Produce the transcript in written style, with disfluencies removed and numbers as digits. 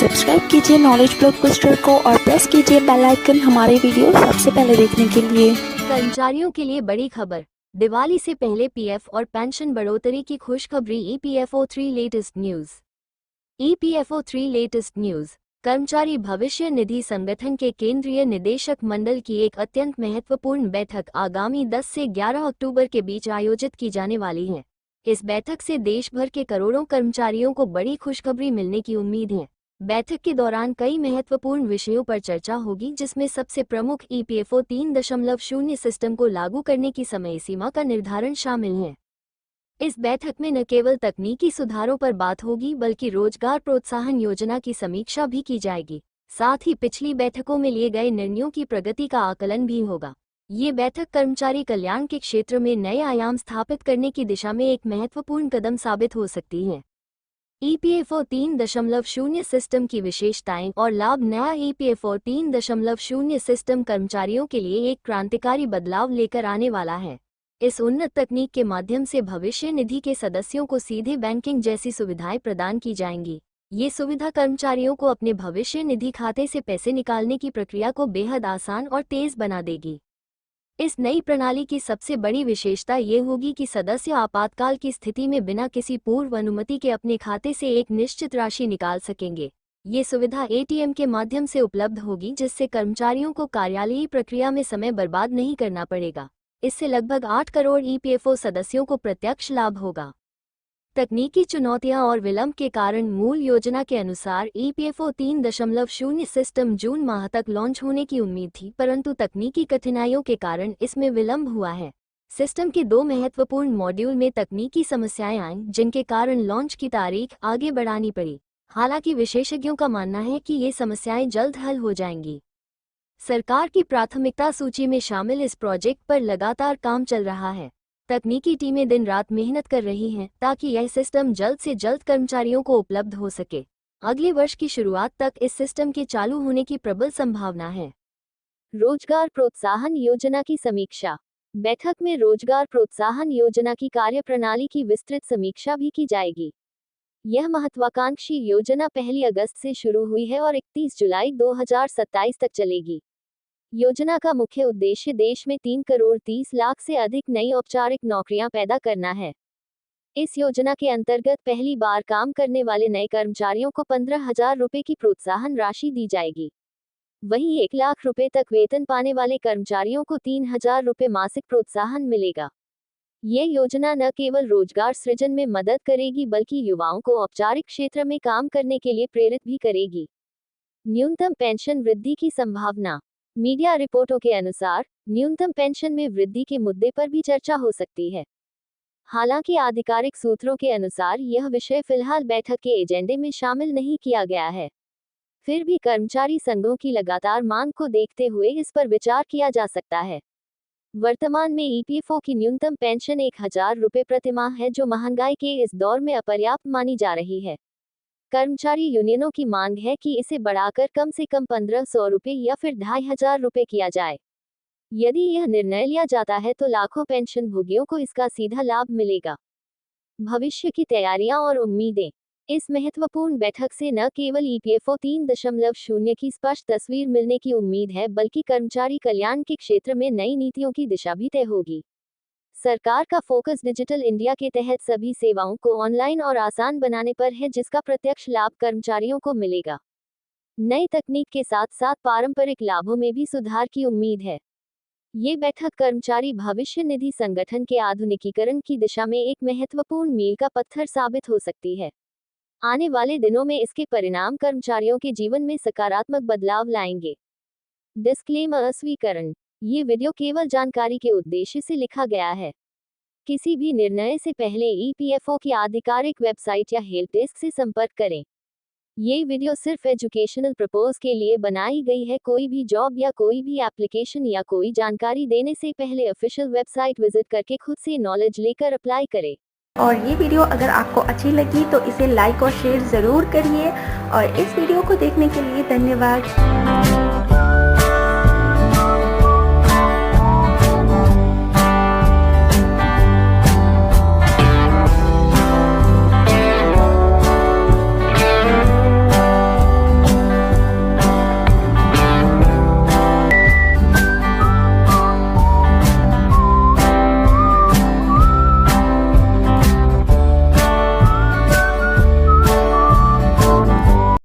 Subscribe कीजिए knowledge blockbuster को और प्रेस कीजिए बेल आइकन हमारे वीडियो सबसे पहले देखने के लिए। कर्मचारियों के लिए बड़ी खबर। दिवाली से पहले पीएफ और पेंशन बढ़ोतरी की खुशखबरी। EPFO 3 latest news. EPFO 3 latest news. कर्मचारी भविष्य निधि संगठन के केंद्रीय निदेशक मंडल की एक अत्यंत महत्वपूर्ण बैठक आगामी 10 से 11 अक्टूबर के बीच आयोजित की जाने वाली है। इस बैठक से देश भर के करोड़ों कर्मचारियों को बड़ी खुशखबरी मिलने की उम्मीद है। बैठक के दौरान कई महत्वपूर्ण विषयों पर चर्चा होगी, जिसमें सबसे प्रमुख ईपीएफओ 3.0 सिस्टम को लागू करने की समय सीमा का निर्धारण शामिल है। इस बैठक में न केवल तकनीकी सुधारों पर बात होगी, बल्कि रोजगार प्रोत्साहन योजना की समीक्षा भी की जाएगी। साथ ही पिछली बैठकों में लिए गए निर्णयों की प्रगति का आकलन भी होगा। ये बैठक कर्मचारी कल्याण के क्षेत्र में नए आयाम स्थापित करने की दिशा में एक महत्वपूर्ण कदम साबित हो सकती है। ईपीएफओ 3.0 सिस्टम की विशेषताएं और लाभ। नया ईपीएफओ 3.0 सिस्टम कर्मचारियों के लिए एक क्रांतिकारी बदलाव लेकर आने वाला है। इस उन्नत तकनीक के माध्यम से भविष्य निधि के सदस्यों को सीधे बैंकिंग जैसी सुविधाएं प्रदान की जाएंगी। ये सुविधा कर्मचारियों को अपने भविष्य निधि खाते से पैसे निकालने की प्रक्रिया को बेहद आसान और तेज बना देगी। इस नई प्रणाली की सबसे बड़ी विशेषता ये होगी कि सदस्य आपातकाल की स्थिति में बिना किसी पूर्व अनुमति के अपने खाते से एक निश्चित राशि निकाल सकेंगे। ये सुविधा एटीएम के माध्यम से उपलब्ध होगी, जिससे कर्मचारियों को कार्यालयीय प्रक्रिया में समय बर्बाद नहीं करना पड़ेगा। इससे लगभग 8 करोड़ ईपीएफओ सदस्यों को प्रत्यक्ष लाभ होगा। तकनीकी चुनौतियां और विलंब के कारण मूल योजना के अनुसार ईपीएफओ 3.0 सिस्टम जून माह तक लॉन्च होने की उम्मीद थी, परंतु तकनीकी कठिनाइयों के कारण इसमें विलंब हुआ है। सिस्टम के 2 महत्वपूर्ण मॉड्यूल में तकनीकी समस्याएं आईं, जिनके कारण लॉन्च की तारीख आगे बढ़ानी पड़ी। हालांकि विशेषज्ञों का मानना है कि ये समस्याएं जल्द हल हो जाएंगी। सरकार की प्राथमिकता सूची में शामिल इस प्रोजेक्ट पर लगातार काम चल रहा है। तकनीकी टीमें दिन रात मेहनत कर रही हैं ताकि यह सिस्टम जल्द से जल्द कर्मचारियों को उपलब्ध हो सके। अगले वर्ष की शुरुआत तक इस सिस्टम के चालू होने की प्रबल संभावना है। रोजगार प्रोत्साहन योजना की समीक्षा। बैठक में रोजगार प्रोत्साहन योजना की कार्यप्रणाली की विस्तृत समीक्षा भी की जाएगी। यह महत्वाकांक्षी योजना 1 अगस्त से शुरू हुई है और 31 जुलाई 2027 तक चलेगी। योजना का मुख्य उद्देश्य देश में 3 करोड़ 30 लाख से अधिक नई औपचारिक नौकरियां पैदा करना है। इस योजना के अंतर्गत पहली बार काम करने वाले नए कर्मचारियों को 15,000 रुपये की प्रोत्साहन राशि दी जाएगी। वहीं 1 लाख रुपए तक वेतन पाने वाले कर्मचारियों को 3,000 रुपये मासिक प्रोत्साहन मिलेगा। ये योजना न केवल रोजगार सृजन में मदद करेगी, बल्कि युवाओं को औपचारिक क्षेत्र में काम करने के लिए प्रेरित भी करेगी। न्यूनतम पेंशन वृद्धि की संभावना। मीडिया रिपोर्टों के अनुसार न्यूनतम पेंशन में वृद्धि के मुद्दे पर भी चर्चा हो सकती है। हालांकि आधिकारिक सूत्रों के अनुसार यह विषय फिलहाल बैठक के एजेंडे में शामिल नहीं किया गया है। फिर भी कर्मचारी संघों की लगातार मांग को देखते हुए इस पर विचार किया जा सकता है। वर्तमान में ईपीएफओ की न्यूनतम पेंशन 1,000 रुपये प्रतिमाह है, जो महंगाई के इस दौर में अपर्याप्त मानी जा रही है। कर्मचारी यूनियनों की मांग है कि इसे बढ़ाकर कम से कम 1,500 रुपये या फिर 2,500 रुपये किया जाए। यदि यह निर्णय लिया जाता है तो लाखों पेंशन भोगियों को इसका सीधा लाभ मिलेगा। भविष्य की तैयारियां और उम्मीदें। इस महत्वपूर्ण बैठक से न केवल ईपीएफओ 3.0 की स्पष्ट तस्वीर मिलने की उम्मीद है, बल्कि कर्मचारी कल्याण के क्षेत्र में नई नीतियों की दिशा भी तय होगी। सरकार का फोकस डिजिटल इंडिया के तहत सभी सेवाओं को ऑनलाइन और आसान बनाने पर है, जिसका प्रत्यक्ष लाभ कर्मचारियों को मिलेगा। नई तकनीक के साथ साथ पारंपरिक लाभों में भी सुधार की उम्मीद है। ये बैठक कर्मचारी भविष्य निधि संगठन के आधुनिकीकरण की दिशा में एक महत्वपूर्ण मील का पत्थर साबित हो सकती है। आने वाले दिनों में इसके परिणाम कर्मचारियों के जीवन में सकारात्मक बदलाव लाएंगे। डिस्क्लेमर। स्वीकरण। ये वीडियो केवल जानकारी के उद्देश्य से लिखा गया है। किसी भी निर्णय से पहले ईपीएफओ की आधिकारिक वेबसाइट या हेल्प डेस्क से संपर्क करें। ये वीडियो सिर्फ एजुकेशनल पर्पस के लिए बनाई गई है। कोई भी जॉब या कोई भी एप्लीकेशन या कोई जानकारी देने से पहले ऑफिशियल वेबसाइट विजिट करके खुद से नॉलेज लेकर अप्लाई करें। और ये वीडियो अगर आपको अच्छी लगी तो इसे लाइक और शेयर ज़रूर करिए और इस वीडियो को देखने के लिए धन्यवाद।